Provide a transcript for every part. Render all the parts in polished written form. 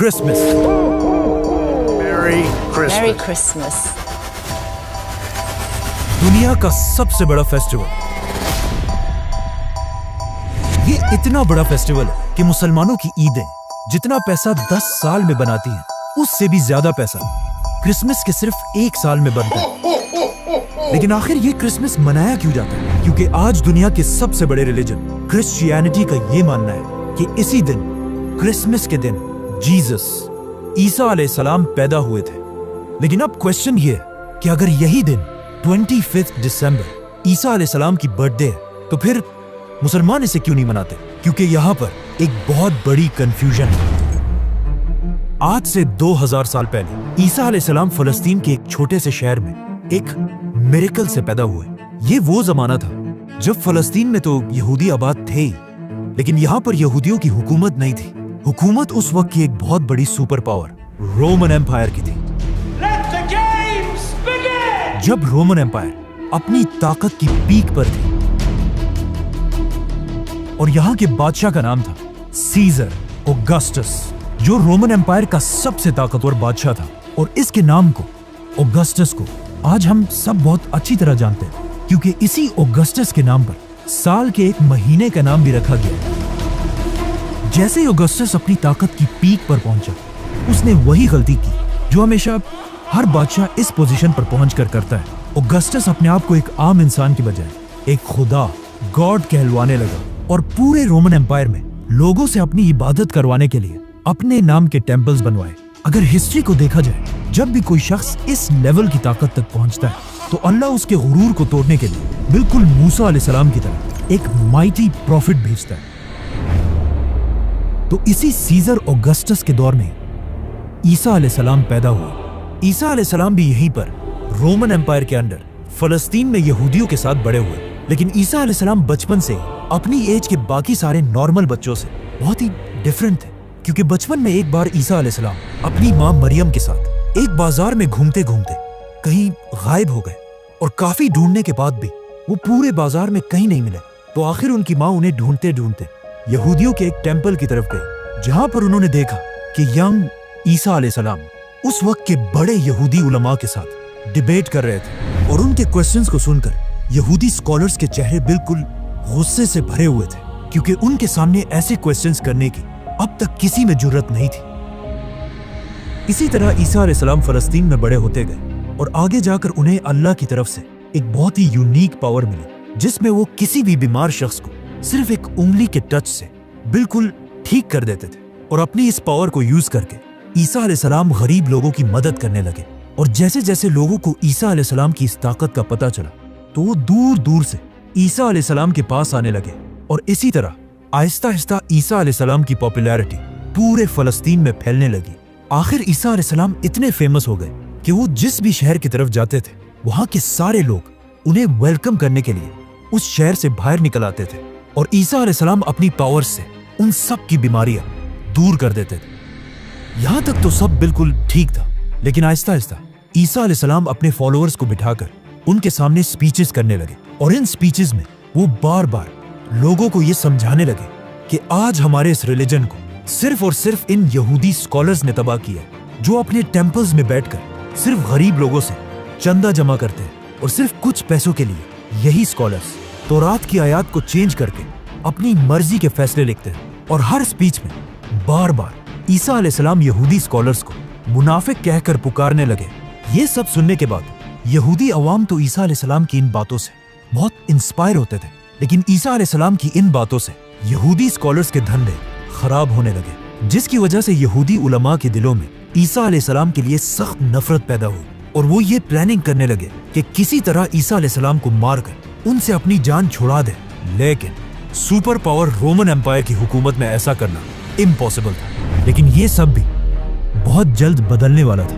Christmas. Merry Christmas. दुनिया का सबसे बड़ा फेस्टिवल। ये इतना बड़ा फेस्टिवल है कि मुसलमानों की ईदें जितना पैसा 10 साल में बनाती हैं, उससे भी ज्यादा पैसा क्रिसमस के सिर्फ 1 साल में बनता है। लेकिन आखिर ये क्रिसमस मनाया क्यों जाता है? क्योंकि आज दुनिया के सबसे बड़े रिलीजन क्रिश्चियनिटी का ये मानना है कि इसी दिन, क्रिसमस के दिन, जीसस ईसा अलैहिस्सलाम पैदा हुए थे। लेकिन अब क्वेश्चन ये है कि अगर यही दिन 25 दिसंबर ईसा अलैहिस्सलाम की बर्थडे है, तो फिर मुसलमान इसे क्यों नहीं मनाते? क्योंकि यहाँ पर एक बहुत बड़ी कंफ्यूजन है। आज से 2000 साल पहले ईसा अलैहिस्सलाम फलस्तीन के एक छोटे से शहर में एक मिरेकल से पैदा हुए। ये वो जमाना था जब फलस्तीन में तो यहूदी आबाद थे ही, लेकिन यहाँ पर यहूदियों की हुकूमत नहीं थी। हुकूमत उस वक्त की एक बहुत बड़ी सुपर पावर रोमन एम्पायर की थी। जब रोमन एम्पायर अपनी ताकत की पीक पर थी और यहाँ के बादशाह का नाम था सीजर ऑगस्टस, जो रोमन एम्पायर का सबसे ताकतवर बादशाह था। और इसके नाम को, ऑगस्टस को, आज हम सब बहुत अच्छी तरह जानते हैं, क्योंकि इसी ऑगस्टस के नाम पर साल के एक महीने का नाम भी रखा गया है। जैसे ही ऑगस्टस अपनी ताकत की पीक पर पहुंचा, उसने वही गलती की जो हमेशा हर बादशाह इस पोजीशन पर पहुंचकर करता है। ऑगस्टस अपने आप को एक आम इंसान की बजाय एक खुदा, गॉड कहलवाने लगा और पूरे रोमन एम्पायर में लोगों से अपनी इबादत करवाने के लिए अपने नाम के टेम्पल्स बनवाए। अगर हिस्ट्री को देखा जाए, जब भी कोई शख्स इस लेवल की ताकत तक पहुंचता है, तो अल्लाह उसके गुरूर को तोड़ने के लिए बिल्कुल मूसा अलैहिस्सलाम की तरह एक माइटी प्रॉफिट भेजता है। तो इसी सीजर ऑगस्टस के दौर में ईसा अलैहिस्सलाम पैदा हुआ। ईसा अलैहिस्सलाम भी यहीं पर रोमन एम्पायर के अंडर फलस्तीन में यहूदियों के साथ बड़े हुए। लेकिन ईसा अलैहिस्सलाम बचपन से अपनी एज के बाकी सारे नॉर्मल बच्चों से बहुत ही डिफरेंट थे, क्योंकि बचपन में एक बार ईसा अलैहिस्सलाम अपनी माँ मरियम के साथ एक बाजार में घूमते घूमते कहीं गायब हो गए और काफी ढूंढने के बाद भी वो पूरे बाजार में कहीं नहीं मिले। तो आखिर उनकी माँ उन्हें ढूंढते ढूंढते यहूदियों के एक टेम्पल की तरफ गए, जहां पर उन्होंने देखा कि यंग ईसा अलैहिस्सलाम उस वक्त के बड़े यहूदी उलमा के साथ डिबेट कर रहे थे। और उनके क्वेश्चंस को सुनकर यहूदी स्कॉलर्स के चेहरे बिल्कुल गुस्से से भरे हुए थे, क्योंकि उनके सामने ऐसे क्वेश्चंस करने की अब तक किसी में जुर्रत नहीं थी। इसी तरह ईसा अलैहिस्सलाम फलस्तीन में बड़े होते गए और आगे जाकर उन्हें अल्लाह की तरफ से एक बहुत ही यूनिक पावर मिली, जिसमें वो किसी भी बीमार शख्स को सिर्फ एक उंगली के टच से बिल्कुल ठीक कर देते थे। और अपनी इस पावर को यूज करके ईसा अलैहिस्सलाम गरीब लोगों की मदद करने लगे। और जैसे जैसे लोगों को ईसा अलैहिस्सलाम की इस ताकत का पता चला, तो वो दूर दूर से ईसा अलैहिस्सलाम के पास आने लगे। और इसी तरह आहिस्ता आहिस्ता ईसा अलैहिस्सलाम की पॉपुलैरिटी पूरे फलस्तीन में फैलने लगी। आखिर ईसा अलैहिस्सलाम इतने फेमस हो गए कि वो जिस भी शहर की तरफ जाते थे, वहां के सारे लोग उन्हें वेलकम करने के लिए उस शहर से बाहर निकल आते थे। और ईसा अलैहिस्सलाम अपनी पावर से उन सब की बीमारियां दूर कर देते थे। यहां तक तो सब बिल्कुल ठीक था, लेकिन आहिस्ता आहिस्ता ईसा अलैहिस्सलाम अपने फॉलोअर्स को बिठाकर उनके सामने स्पीचेस करने लगे। और इन स्पीचेस में वो बार बार लोगों को ये समझाने लगे कि आज हमारे इस रिलीजन को सिर्फ और सिर्फ इन यहूदी स्कॉलर्स ने तबाह किया है, जो अपने टेम्पल्स में बैठकर सिर्फ गरीब लोगों से चंदा जमा करते हैं। और सिर्फ कुछ पैसों के लिए यही स्कॉलर्स तौरात की आयत को चेंज करके अपनी मर्जी के फैसले लिखते हैं। और हर स्पीच में बार बार ईसा अलैहिस्सलाम यहूदी स्कॉलर्स को मुनाफिक कहकर पुकारने लगे। ये सब सुनने के बाद यहूदी अवाम तो ईसा अलैहिस्सलाम की इन बातों से बहुत इंस्पायर होते थे, लेकिन ईसा अलैहिस्सलाम की इन बातों से यहूदी स्कॉलर्स के धंधे खराब होने लगे, जिसकी वजह से यहूदी उलमा के दिलों में ईसा अलैहिस्सलाम के लिए सख्त नफरत पैदा हुई। और वो ये प्लानिंग करने लगे कि किसी तरह ईसा अलैहिस्सलाम को मारकर उनसे अपनी जान छुड़ा दे। लेकिन सुपर पावर रोमन एम्पायर की हुकूमत में ऐसा करना इम्पॉसिबल था। लेकिन ये सब भी बहुत जल्द बदलने वाला था,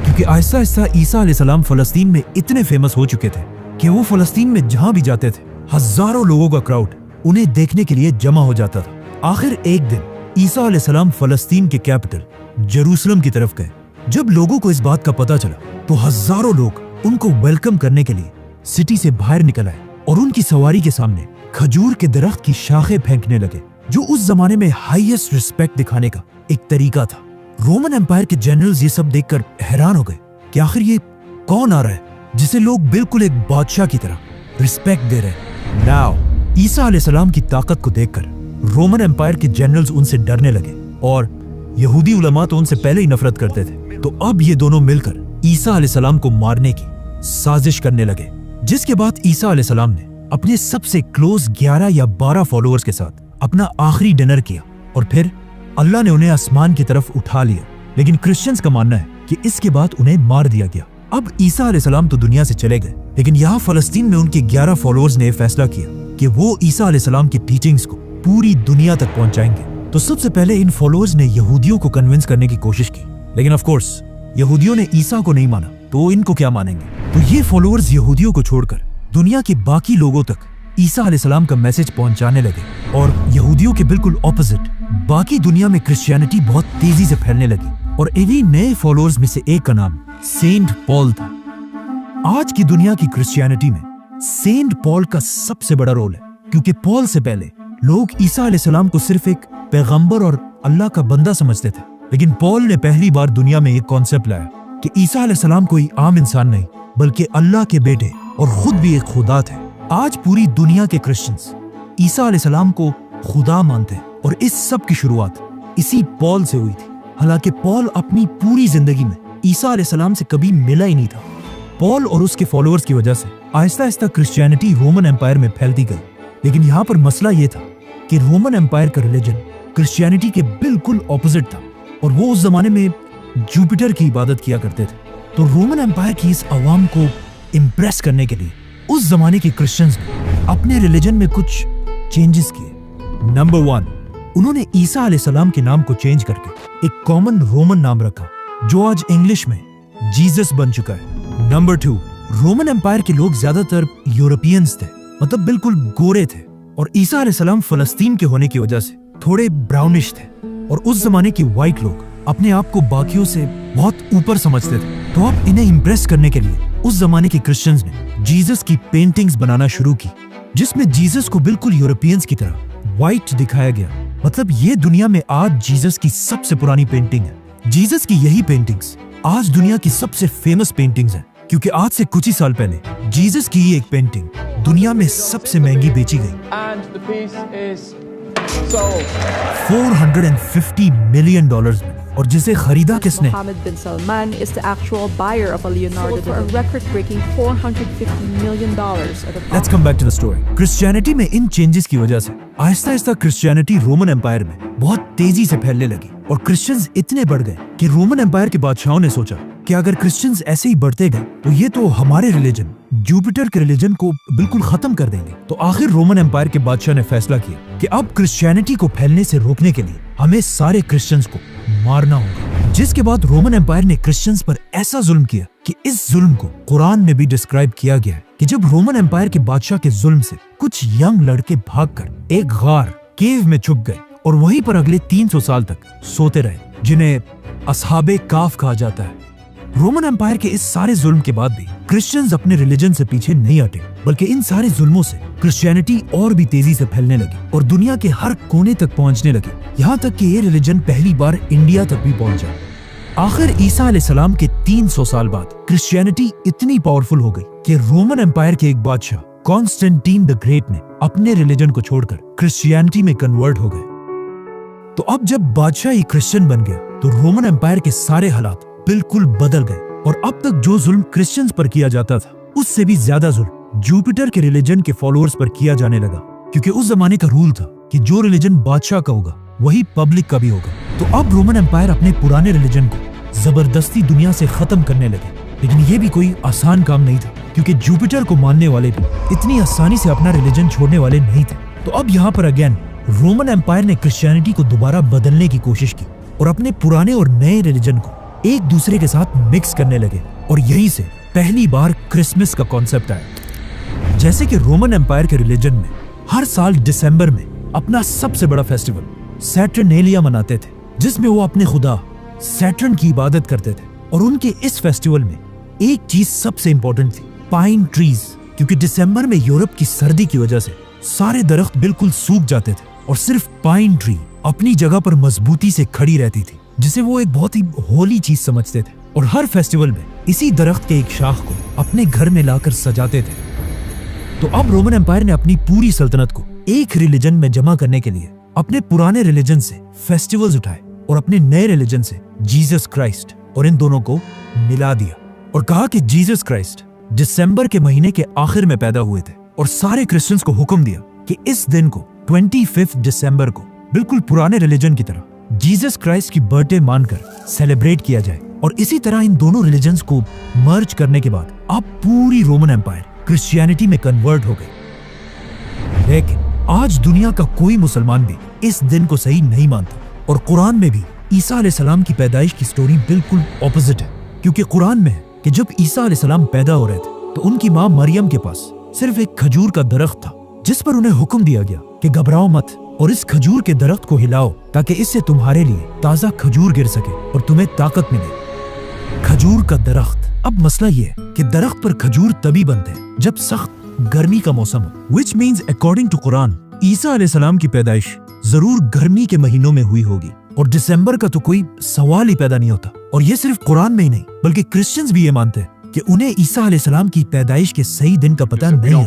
क्योंकि आहिस्ता आहिस्ता ईसा अलैहिस्सलाम फलस्तीन में इतने फेमस हो चुके थे कि वो फलस्तीन में जहां भी जाते थे, हजारों लोगों का क्राउड उन्हें देखने के लिए जमा हो जाता था। आखिर एक दिन ईसा अलैहिस्सलाम फलस्तीन के कैपिटल जेरूसलम की तरफ गए। जब लोगों को इस बात का पता चला, तो हजारों लोग उनको वेलकम करने के लिए सिटी से बाहर निकल आए और उनकी सवारी के सामने खजूर के दरख्त की शाखें फेंकने लगे। जो उस जमाने में हाईएस्ट रिस्पेक्ट दिखाने का एक तरीका था। रोमन एम्पायर के जनरल्स ये सब देखकर हैरान हो गए कि आखिर ये कौन आ रहा है जिसे लोग बिल्कुल एक बादशाह की तरह रिस्पेक्ट दे रहे हैं। नाउ ईसा अलैहिस्सलाम की ताकत को देखकर रोमन एम्पायर के जनरल्स उनसे डरने लगे और यहूदी उलमा तो उनसे पहले ही नफरत करते थे। तो अब ये दोनों मिलकर ईसा अलैहिस्सलाम को मारने की साजिश करने लगे, जिसके बाद ईसा अलैहिस्सलाम ने अपने सबसे क्लोज 11 या 12 फॉलोअर्स के साथ अपना आखिरी डिनर किया और फिर अल्लाह ने उन्हें आसमान की तरफ उठा लिया। लेकिन क्रिश्चियंस का मानना है कि इसके बाद उन्हें मार दिया गया। अब ईसा अलैहिस्सलाम तो दुनिया से चले गए, लेकिन यहाँ फलस्तीन में उनके 11 फॉलोअर्स ने फैसला किया कि वो ईसा अलैहिस्सलाम की टीचिंग्स को पूरी दुनिया तक पहुंचाएंगे। तो सबसे पहले इन फॉलोअर्स ने यहूदियों को कन्विंस करने की कोशिश की, लेकिन ऑफ कोर्स यहूदियों ने ईसा को नहीं माना, तो इनको क्या मानेंगे। तो ये फॉलोअर्स यहूदियों को छोड़कर दुनिया के बाकी लोगों तक ईसा अलैहिस्सलाम का मैसेज पहुंचाने लगे और यहूदियों के बिल्कुल ऑपोजिट बाकी दुनिया में क्रिश्चियनिटी बहुत तेजी से फैलने लगी। और इन्हीं नए फॉलोअर्स में से एक का नाम सेंट पॉल था। आज की दुनिया की क्रिश्चियनिटी में सेंट पॉल का सबसे बड़ा रोल है, क्योंकि पॉल से पहले लोग ईसा अलैहिस्सलाम को सिर्फ एक पैगंबर और अल्लाह का बंदा समझते थे, लेकिन पॉल ने पहली बार दुनिया में एक कॉन्सेप्ट लाया कि ईसा अलैहिस्सलाम कोई आम इंसान नहीं बल्कि अल्लाह के बेटे और खुद भी एक खुदा थे। आज पूरी दुनिया के क्रिश्चियंस ईसा अलैहिस्सलाम को खुदा मानते हैं और इस सब की शुरुआत इसी पॉल से हुई थी। हालांकि पॉल अपनी पूरी जिंदगी में ईसा अलैहिस्सलाम से कभी मिला ही नहीं था। पॉल और उसके फॉलोअर्स की वजह से Aahista Aahista Christianity Roman empire में फैलती गई, लेकिन यहाँ पर मसला ये था कि रोमन एम्पायर का रिलीजन क्रिश्चियनिटी के बिल्कुल ऑपोजिट था और वो उस जमाने में जुपिटर की इबादत किया करते थे। तो रोमन एम्पायर की इस अवाम को इम्प्रेस करने के लिए उस जमाने के क्रिश्चियंस ने अपने रिलीजन में कुछ चेंजेस किए। नंबर 1, उन्होंने ईसा अलैहिस्सलाम के नाम को चेंज करके एक कॉमन रोमन नाम रखा जो आज इंग्लिश में जीसस बन चुका है। नंबर 2, रोमन एम्पायर के लोग ज्यादातर यूरोपियंस थे, मतलब बिल्कुल गोरे थे, और ईसा अलैहिस्सलाम फलस्तीन के होने की वजह से थोड़े ब्राउनिश थे और उस जमाने के व्हाइट लोग अपने आप को बाकियों से बहुत ऊपर समझते थे। तो अब इन्हें इम्प्रेस करने के लिए उस जमाने के क्रिश्चियंस ने जीसस की पेंटिंग्स बनाना शुरू की, जिसमें जीसस को बिल्कुल यूरोपियंस की तरह व्हाइट दिखाया गया। मतलब ये दुनिया में आज जीसस की सबसे पुरानी पेंटिंग है। जीसस की यही पेंटिंग्स आज दुनिया की सबसे फेमस पेंटिंग्स हैं, क्योंकि आज से कुछ ही साल पहले जीसस की एक पेंटिंग दुनिया में सबसे महंगी बेची गई $450 मिलियन में, और जिसे खरीदा किसने? Mohammed bin Salman is the actual buyer of a Leonardo for a record-breaking $450 million at the Let's come back to the story. Christianity में इन चेंजेस की वजह से Aahista Aahista Christianity Roman empire में बहुत तेजी से फैलने लगी और क्रिश्चियंस इतने बढ़ गए कि रोमन एम्पायर के बादशाहों ने सोचा कि अगर क्रिश्चियंस ऐसे ही बढ़ते गए तो ये तो हमारे रिलीजन जुपिटर के रिलीजन को बिल्कुल खत्म कर देंगे। तो आखिर रोमन एम्पायर के बादशाह ने फैसला किया कि अब क्रिश्चियनिटी को फैलने से रोकने के लिए हमें सारे क्रिश्चियंस को मारना होगा। जिसके बाद रोमन एम्पायर ने क्रिश्चियंस पर ऐसा जुल्म किया कि इस जुल्म को कुरान में भी डिस्क्राइब किया गया है कि जब रोमन एम्पायर के बादशाह के जुल्म से कुछ यंग लड़के भागकर एक गार केव में छुप गए और वहीं पर अगले 300 साल तक सोते रहे, जिन्हें असहाबे काफ कहा जाता है। रोमन एम्पायर के इस सारे जुल्म के बाद भी क्रिश्चियंस अपने रिलीजन से पीछे नहीं हटे, बल्कि इन सारे जुल्मों से क्रिश्चियनिटी और भी तेजी से फैलने लगी और दुनिया के हर कोने तक पहुंचने लगी, यहाँ तक कि ये रिलीजन पहली बार इंडिया तक भी पहुंचा। आखिर ईसा अलैहिस्सलाम के 300 साल बाद क्रिश्चियनिटी इतनी पावरफुल हो गई कि रोमन एम्पायर के एक बादशाह कॉन्स्टेंटीन द ग्रेट ने अपने रिलीजन को छोड़कर क्रिश्चियनिटी में कन्वर्ट हो गए। तो अब जब बादशाह ही क्रिश्चियन बन गया तो रोमन एम्पायर के सारे हालात बिल्कुल बदल गए और अब तक जो जुल्म क्रिश्चियंस पर किया जाता था उससे भी ज्यादा जुल्म जुपिटर के रिलीजन के फॉलोअर्स पर किया जाने लगा, क्योंकि उस जमाने का रूल था कि जो रिलीजन बादशाह का होगा वही पब्लिक का भी होगा। तो अब रोमन एम्पायर अपने पुराने रिलीजन को जबरदस्ती दुनिया से खत्म करने लगे, लेकिन ये भी कोई आसान काम नहीं था, क्योंकि जुपिटर को मानने वाले भी इतनी आसानी से अपना रिलीजन छोड़ने वाले नहीं थे। तो अब यहाँ पर अगेन रोमन एम्पायर ने क्रिश्चियनिटी को दोबारा बदलने की कोशिश की और अपने पुराने और नए रिलीजन को एक दूसरे के साथ मिक्स करने लगे, और यहीं से पहली बार क्रिसमस का कॉन्सेप्ट आया। जैसे कि रोमन एम्पायर के रिलीजन में हर साल दिसंबर में अपना सबसे बड़ा फेस्टिवल सैटर्नेलिया मनाते थे, जिसमें वो अपने खुदा सैटर्न की इबादत करते थे। और उनके इस फेस्टिवल में एक चीज सबसे इंपॉर्टेंट थी, पाइन ट्रीज, क्योंकि दिसंबर में यूरोप की सर्दी की वजह से सारे दरख्त बिल्कुल सूख जाते थे और सिर्फ पाइन ट्री अपनी जगह पर मजबूती से खड़ी रहती थी, जिसे वो एक बहुत ही होली चीज समझते थे। और हर फेस्टिवल में इसी दरख्त के एक शाख को अपने घर में लाकर सजाते थे। तो अब रोमन एम्पायर ने अपनी पूरी सल्तनत को एक रिलीजन में जमा करने के लिए अपने पुराने रिलीजन से फेस्टिवल्स उठाए और अपने नए रिलीजन से जीसस क्राइस्ट और इन दोनों को मिला दिया और कहा कि जीसस क्राइस्ट दिसंबर के महीने के आखिर में पैदा हुए थे। और सारे क्रिश्चियंस को हुक्म दिया कि इस दिन को 25 दिसंबर को बिल्कुल पुराने रिलीजन की तरह जीसस क्राइस्ट की बर्थडे मानकर सेलिब्रेट किया जाए। और इसी तरह इन दोनों रिलीजन्स को मर्ज करने के बाद अब पूरी रोमन एम्पायर क्रिश्चियनिटी में कन्वर्ट हो गई। लेकिन आज दुनिया का कोई मुसलमान भी इस दिन को सही नहीं मानता और कुरान में भी ईसा अलैहिस्सलाम की पैदाइश की स्टोरी बिल्कुल ऑपोजिट है। क्योंकि कुरान में है कि जब ईसा अलैहिस्सलाम पैदा हो रहे थे तो उनकी माँ मरियम के पास सिर्फ एक खजूर का दरख्त था, जिस पर उन्हें हुक्म दिया गया कि घबराओ मत और इस खजूर के दरख्त को हिलाओ ताकि इससे तुम्हारे लिए ताजा खजूर गिर सके और तुम्हें ताकत मिले। खजूर का दरख्त। अब मसला ये है कि दरख्त पर खजूर तभी बनते हैं जब सख्त गर्मी का मौसम हो, which means according to Quran ईसा अलैहिस्सलाम की पैदाइश जरूर गर्मी के महीनों में हुई होगी और दिसंबर का तो कोई सवाल ही पैदा नहीं होता। और ये सिर्फ कुरान में ही नहीं बल्कि क्रिश्चियंस भी ये मानते हैं कि उन्हें ईसा अलैहिस्सलाम की पैदाइश के सही दिन का पता नहीं है।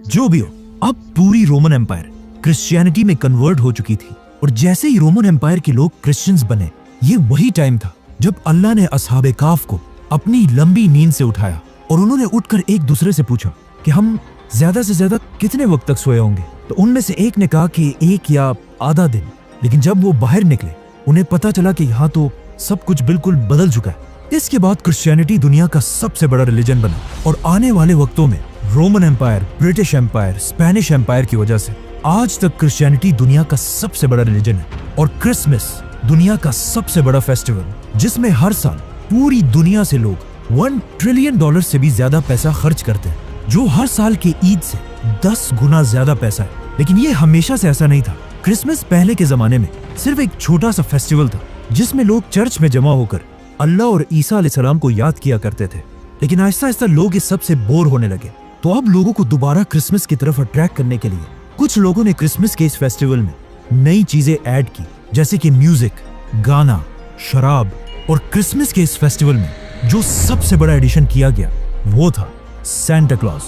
जो भी हो, अब पूरी रोमन एम्पायर क्रिश्चियनिटी में कन्वर्ट हो चुकी थी और जैसे ही रोमन एम्पायर के लोग क्रिश्चियंस बने, ये वही टाइम था जब अल्लाह ने असहाबे काफ को अपनी लंबी नींद से उठाया और उन्होंने उठकर एक दूसरे से पूछा कि हम ज्यादा से ज्यादा कितने वक्त तक सोए होंगे। तो उनमें से एक ने कहा कि 1 या आधा दिन। लेकिन जब वो बाहर निकले उन्हें पता चला कि यहाँ तो सब कुछ बिल्कुल बदल चुका है। इसके बाद क्रिश्चियनिटी दुनिया का सबसे बड़ा रिलीजन बना और आने वाले वक्तों में Roman empire, British empire, Spanish empire की वजह से आज तक क्रिश्चियनिटी दुनिया का सबसे बड़ा रिलीजन है। और क्रिसमस दुनिया का सबसे बड़ा फेस्टिवल जिसमें हर साल पूरी दुनिया से लोग $1 ट्रिलियन से भी ज्यादा पैसा खर्च करते हैं, जो हर साल के ईद से 10 गुना ज्यादा पैसा है। लेकिन ये हमेशा से ऐसा नहीं था। क्रिसमस पहले के जमाने में सिर्फ एक छोटा सा फेस्टिवल था जिसमें लोग चर्च में जमा होकर अल्लाह और ईसा अलैहिस्सलाम को याद किया करते थे। लेकिन आहिस्ता आहिस्ता लोग इस सब से बोर होने लगे। तो अब लोगों को दोबारा क्रिसमस की तरफ अट्रैक्ट करने के लिए कुछ लोगों ने क्रिसमस के इस फेस्टिवल में नई चीजें ऐड की, जैसे कि म्यूजिक, गाना, शराब। और क्रिसमस के इस फेस्टिवल में जो सबसे बड़ा एडिशन किया गया वो था सेंटा क्लॉज,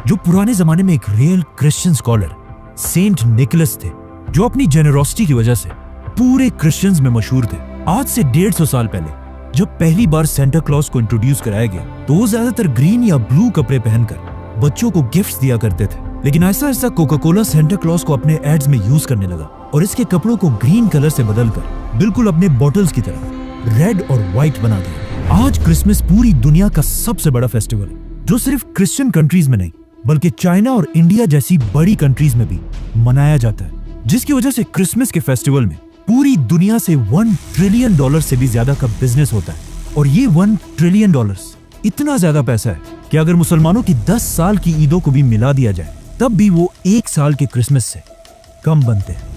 जो पुराने जमाने में एक real Christian scholar Saint Nicholas थे, जो अपनी जेनरोसिटी की वजह से पूरे क्रिश्चियंस में मशहूर थे। आज से 150 साल पहले जब पहली बार सेंटा क्लॉज को इंट्रोड्यूस कराया गया तो वो ज्यादातर ग्रीन या ब्लू कपड़े पहनकर बच्चों को गिफ्ट्स दिया करते थे। लेकिन ऐसा ऐसा कोका कोला सेंटा क्लॉज को अपने एड्स में यूज करने लगा और इसके कपड़ों को ग्रीन कलर से बदलकर बिल्कुल अपने बॉटल्स की तरह रेड और व्हाइट बना दिया। आज क्रिसमस पूरी दुनिया का सबसे बड़ा फेस्टिवल है, जो सिर्फ क्रिश्चियन कंट्रीज में नहीं बल्कि चाइना और इंडिया जैसी बड़ी कंट्रीज में भी मनाया जाता है, जिसकी वजह से क्रिसमस के फेस्टिवल में पूरी दुनिया से $1 ट्रिलियन से भी ज्यादा का बिजनेस होता है। और ये $1 ट्रिलियन इतना ज्यादा पैसा है कि अगर मुसलमानों की 10 साल की ईदों को भी मिला दिया जाए तब भी वो 1 साल के क्रिसमस से कम बनते हैं।